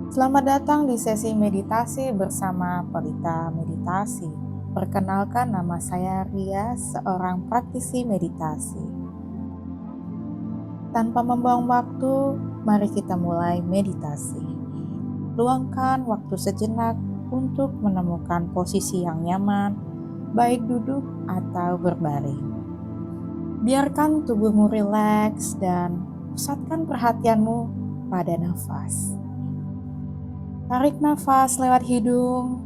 Selamat datang di sesi meditasi bersama Pelita Meditasi. Perkenalkan, nama saya Ria, seorang praktisi meditasi. Tanpa membuang waktu, mari kita mulai meditasi. Luangkan waktu sejenak untuk menemukan posisi yang nyaman, baik duduk atau berbaring. Biarkan tubuhmu rileks dan pusatkan perhatianmu pada nafas. Tarik nafas lewat hidung,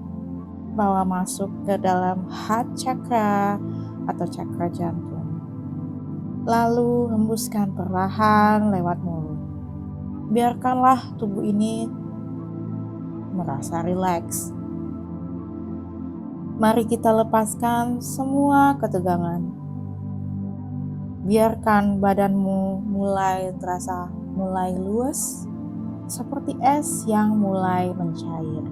bawa masuk ke dalam heart chakra atau chakra jantung. Lalu hembuskan perlahan lewat mulut. Biarkanlah tubuh ini merasa rileks. Mari kita lepaskan semua ketegangan. Biarkan badanmu terasa mulai luas, seperti es yang mulai mencair.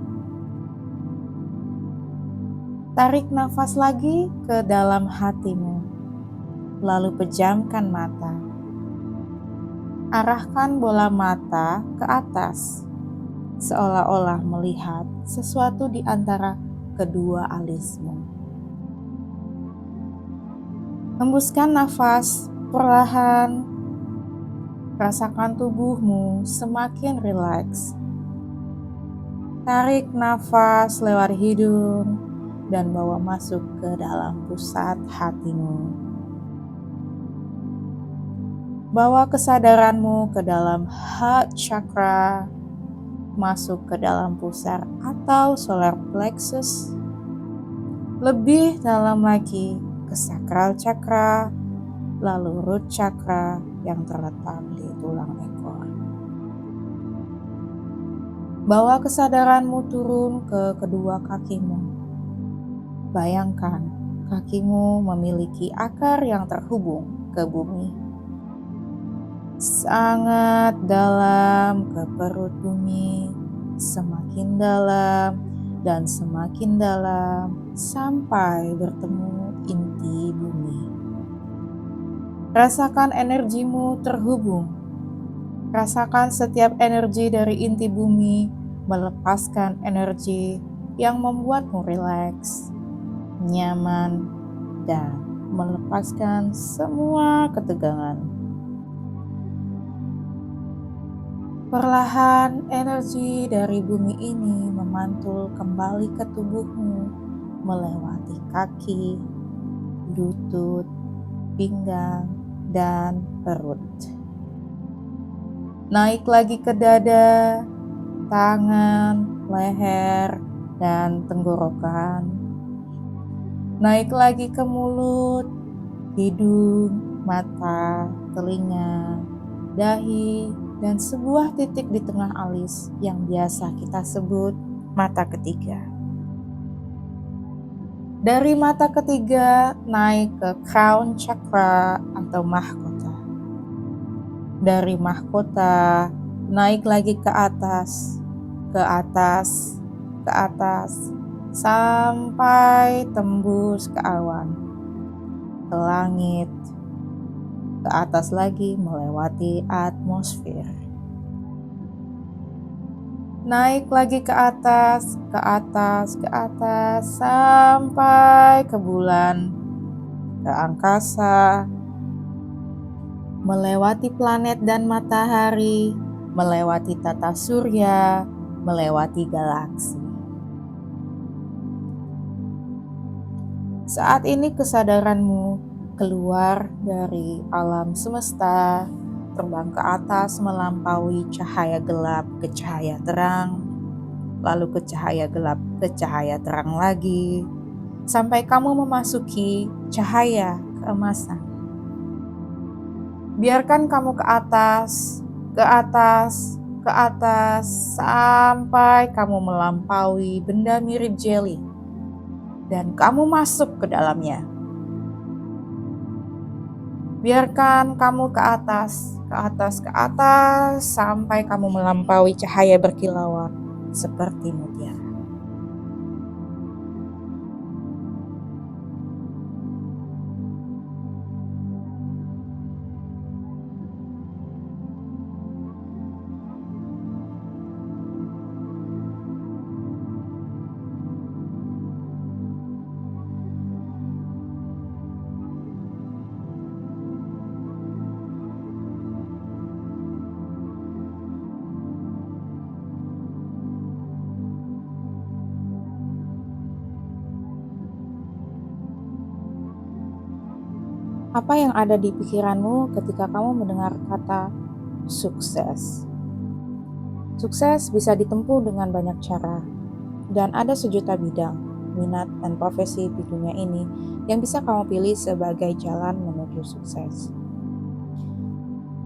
Tarik nafas lagi ke dalam hatimu, lalu pejamkan mata. Arahkan bola mata ke atas, seolah-olah melihat sesuatu di antara kedua alismu. Hembuskan nafas perlahan, rasakan tubuhmu semakin rileks. Tarik nafas lewat hidung dan bawa masuk ke dalam pusat hatimu. Bawa kesadaranmu ke dalam heart chakra, masuk ke dalam pusar atau solar plexus, lebih dalam lagi ke sakral chakra, lalu root chakra yang terletak di tulang ekor. Bawa kesadaranmu turun ke kedua kakimu. Bayangkan kakimu memiliki akar yang terhubung ke bumi. Sangat dalam ke perut bumi, semakin dalam dan semakin dalam sampai bertemu inti bumi. Rasakan energimu terhubung. Rasakan setiap energi dari inti bumi melepaskan energi yang membuatmu rileks, nyaman, dan melepaskan semua ketegangan. Perlahan energi dari bumi ini memantul kembali ke tubuhmu, melewati kaki, lutut, pinggang, dan perut. Naik lagi ke dada, tangan, leher, dan tenggorokan. Naik lagi ke mulut, hidung, mata, telinga, dahi, dan sebuah titik di tengah alis yang biasa kita sebut mata ketiga. Dari mata ketiga naik ke crown chakra atau mahkota. Dari mahkota naik lagi ke atas, ke atas, ke atas, sampai tembus ke awan, ke langit, ke atas lagi melewati atmosfer. Naik lagi ke atas, ke atas, ke atas, sampai ke bulan, ke angkasa, melewati planet dan matahari, melewati tata surya, melewati galaksi. Saat ini kesadaranmu keluar dari alam semesta, terbang ke atas melampaui cahaya gelap ke cahaya terang, lalu ke cahaya gelap ke cahaya terang lagi, sampai kamu memasuki cahaya keemasan. Biarkan kamu ke atas, ke atas, ke atas, sampai kamu melampaui benda mirip jeli, dan kamu masuk ke dalamnya. Biarkan kamu ke atas, ke atas, ke atas, sampai kamu melampaui cahaya berkilauan seperti mutiara. Apa yang ada di pikiranmu ketika kamu mendengar kata sukses? Sukses bisa ditempuh dengan banyak cara, dan ada sejuta bidang, minat, dan profesi di dunia ini yang bisa kamu pilih sebagai jalan menuju sukses.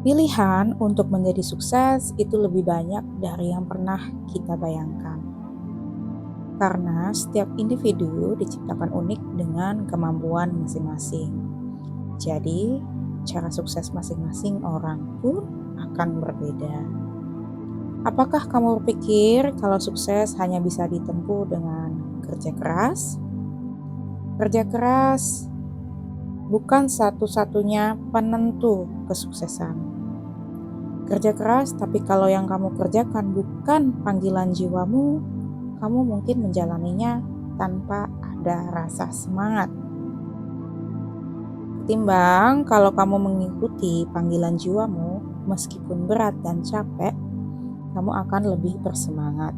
Pilihan untuk menjadi sukses itu lebih banyak dari yang pernah kita bayangkan. Karena setiap individu diciptakan unik dengan kemampuan masing-masing. Jadi, cara sukses masing-masing orang pun akan berbeda. Apakah kamu berpikir kalau sukses hanya bisa ditempuh dengan kerja keras? Kerja keras bukan satu-satunya penentu kesuksesan. Kerja keras, tapi kalau yang kamu kerjakan bukan panggilan jiwamu, kamu mungkin menjalaninya tanpa ada rasa semangat. Ketimbang kalau kamu mengikuti panggilan jiwamu, meskipun berat dan capek, kamu akan lebih bersemangat.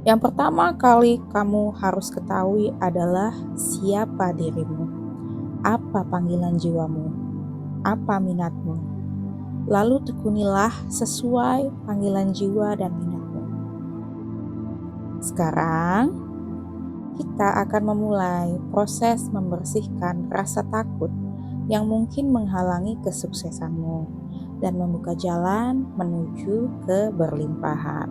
Yang pertama kali kamu harus ketahui adalah siapa dirimu, apa panggilan jiwamu, apa minatmu. Lalu tekunilah sesuai panggilan jiwa dan minatmu. Sekarang, kita akan memulai proses membersihkan rasa takut yang mungkin menghalangi kesuksesanmu dan membuka jalan menuju keberlimpahan.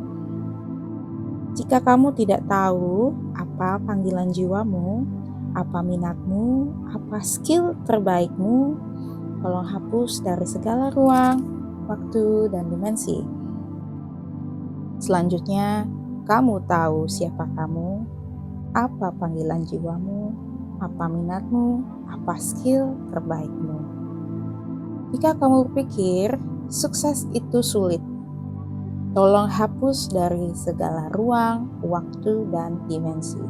Jika kamu tidak tahu apa panggilan jiwamu, apa minatmu, apa skill terbaikmu, tolong hapus dari segala ruang, waktu, dan dimensi. Selanjutnya, kamu tahu siapa kamu, apa panggilan jiwamu, apa minatmu, apa skill terbaikmu. Jika kamu berpikir sukses itu sulit, tolong hapus dari segala ruang, waktu, dan dimensi.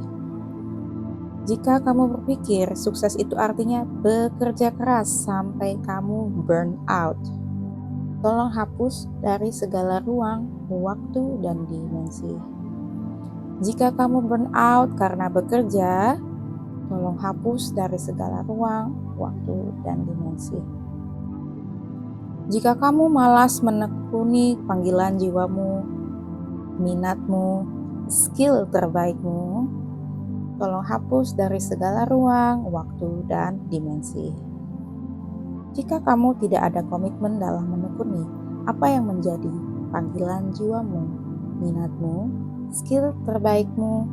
Jika kamu berpikir sukses itu artinya bekerja keras sampai kamu burn out, tolong hapus dari segala ruang, waktu, dan dimensi. Jika kamu burn out karena bekerja, tolong hapus dari segala ruang, waktu, dan dimensi. Jika kamu malas menekuni panggilan jiwamu, minatmu, skill terbaikmu, tolong hapus dari segala ruang, waktu, dan dimensi. Jika kamu tidak ada komitmen dalam menekuni apa yang menjadi panggilan jiwamu, minatmu, skill terbaikmu,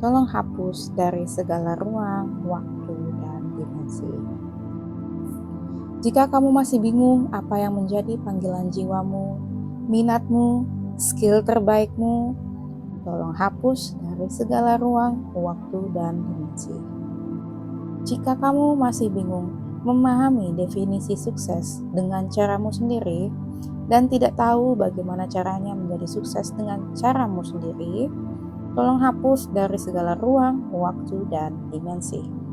tolong hapus dari segala ruang, waktu, dan dimensi. Jika kamu masih bingung apa yang menjadi panggilan jiwamu, minatmu, skill terbaikmu, tolong hapus dari segala ruang, waktu, dan dimensi. Jika kamu masih bingung memahami definisi sukses dengan caramu sendiri dan tidak tahu bagaimana caranya menjadi sukses dengan caramu sendiri, tolong hapus dari segala ruang, waktu, dan dimensi.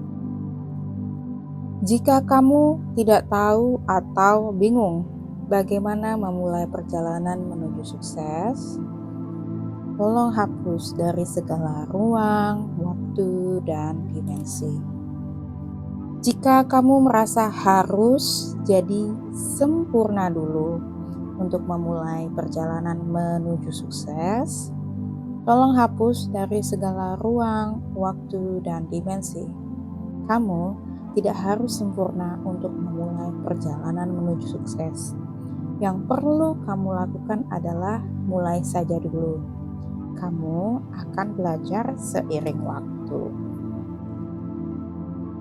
Jika kamu tidak tahu atau bingung bagaimana memulai perjalanan menuju sukses, tolong hapus dari segala ruang, waktu, dan dimensi. Jika kamu merasa harus jadi sempurna dulu untuk memulai perjalanan menuju sukses, tolong hapus dari segala ruang, waktu, dan dimensi. Kamu tidak harus sempurna untuk memulai perjalanan menuju sukses. Yang perlu kamu lakukan adalah mulai saja dulu. Kamu akan belajar seiring waktu.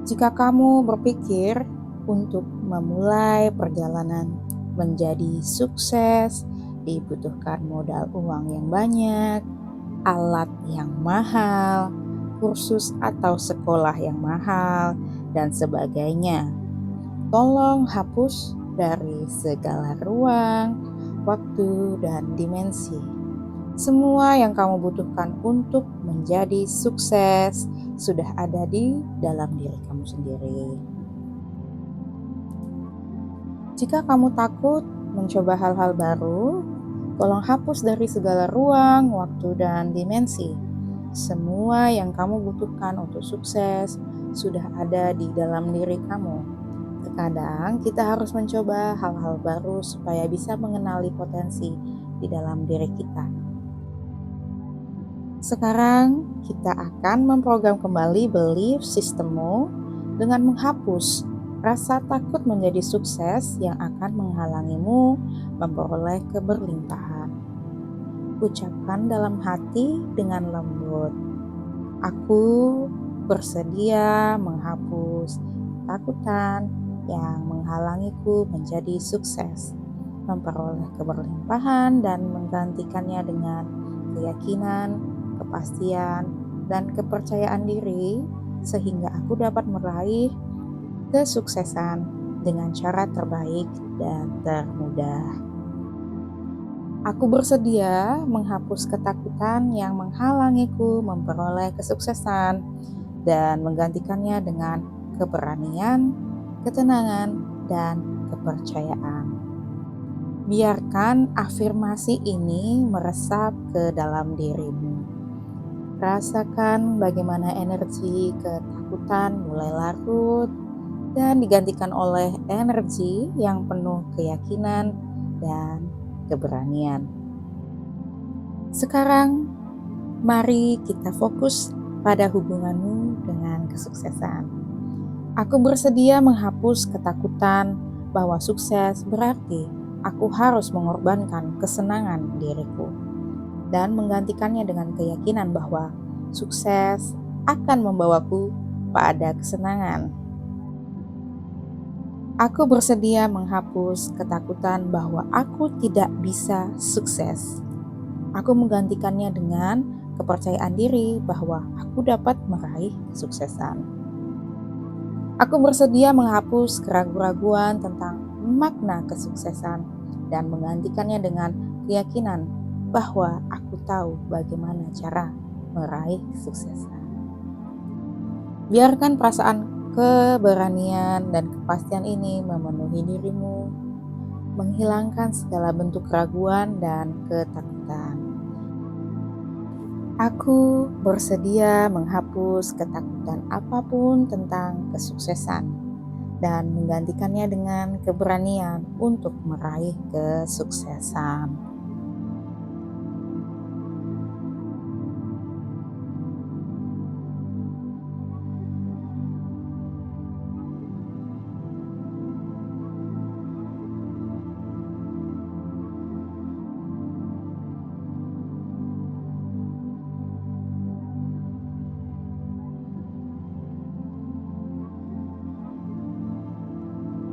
Jika kamu berpikir untuk memulai perjalanan menjadi sukses, dibutuhkan modal uang yang banyak, alat yang mahal, kursus atau sekolah yang mahal, dan sebagainya. Tolong hapus dari segala ruang, waktu, dan dimensi. Semua yang kamu butuhkan untuk menjadi sukses sudah ada di dalam diri kamu sendiri. Jika kamu takut mencoba hal-hal baru, tolong hapus dari segala ruang, waktu, dan dimensi. Semua yang kamu butuhkan untuk sukses sudah ada di dalam diri kamu. Terkadang kita harus mencoba hal-hal baru supaya bisa mengenali potensi di dalam diri kita. Sekarang kita akan memprogram kembali belief sistemmu dengan menghapus rasa takut menjadi sukses yang akan menghalangimu memperoleh keberlimpahan. Ucapkan dalam hati dengan lembut, "Aku bersedia menghapus ketakutan yang menghalangiku menjadi sukses, memperoleh keberlimpahan dan menggantikannya dengan keyakinan, kepastian, dan kepercayaan diri sehingga aku dapat meraih kesuksesan dengan cara terbaik dan termudah." Aku bersedia menghapus ketakutan yang menghalangiku memperoleh kesuksesan dan menggantikannya dengan keberanian, ketenangan, dan kepercayaan. Biarkan afirmasi ini meresap ke dalam dirimu. Rasakan bagaimana energi ketakutan mulai larut dan digantikan oleh energi yang penuh keyakinan dan keberanian. Sekarang, mari kita fokus pada hubunganmu dengan kesuksesan. Aku bersedia menghapus ketakutan bahwa sukses berarti aku harus mengorbankan kesenangan diriku dan menggantikannya dengan keyakinan bahwa sukses akan membawaku pada kesenangan. Aku bersedia menghapus ketakutan bahwa aku tidak bisa sukses. Aku menggantikannya dengan kepercayaan diri bahwa aku dapat meraih kesuksesan. Aku bersedia menghapus keraguan-raguan tentang makna kesuksesan dan menggantikannya dengan keyakinan bahwa aku tahu bagaimana cara meraih kesuksesan. Biarkan perasaan keberanian dan kepastian ini memenuhi dirimu, menghilangkan segala bentuk keraguan dan ketakutan. Aku bersedia menghapus ketakutan apapun tentang kesuksesan dan menggantikannya dengan keberanian untuk meraih kesuksesan.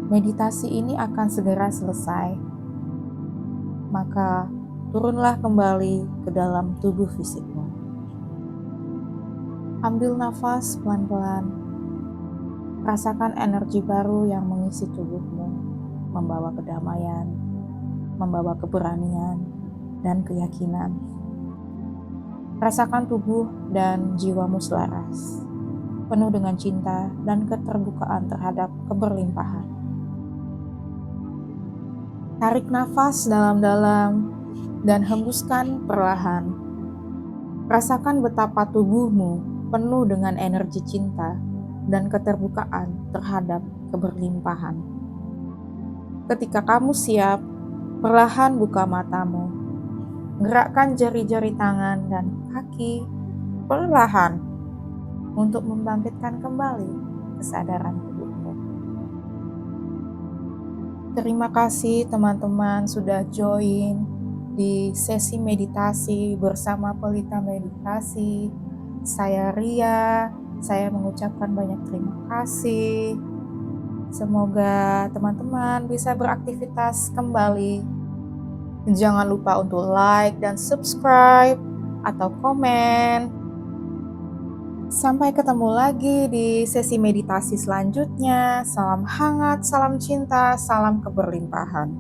Meditasi ini akan segera selesai, maka turunlah kembali ke dalam tubuh fisikmu. Ambil nafas pelan-pelan, rasakan energi baru yang mengisi tubuhmu, membawa kedamaian, membawa keberanian, dan keyakinan. Rasakan tubuh dan jiwamu selaras, penuh dengan cinta dan keterbukaan terhadap keberlimpahan. Tarik nafas dalam-dalam dan hembuskan perlahan. Rasakan betapa tubuhmu penuh dengan energi cinta dan keterbukaan terhadap keberlimpahan. Ketika kamu siap, perlahan buka matamu. Gerakkan jari-jari tangan dan kaki perlahan untuk membangkitkan kembali kesadaran tubuhmu. Terima kasih teman-teman sudah join di sesi meditasi bersama Pelita Meditasi. Saya Ria, saya mengucapkan banyak terima kasih. Semoga teman-teman bisa beraktivitas kembali. Jangan lupa untuk like dan subscribe atau komen. Sampai ketemu lagi di sesi meditasi selanjutnya. Salam hangat, salam cinta, salam keberlimpahan.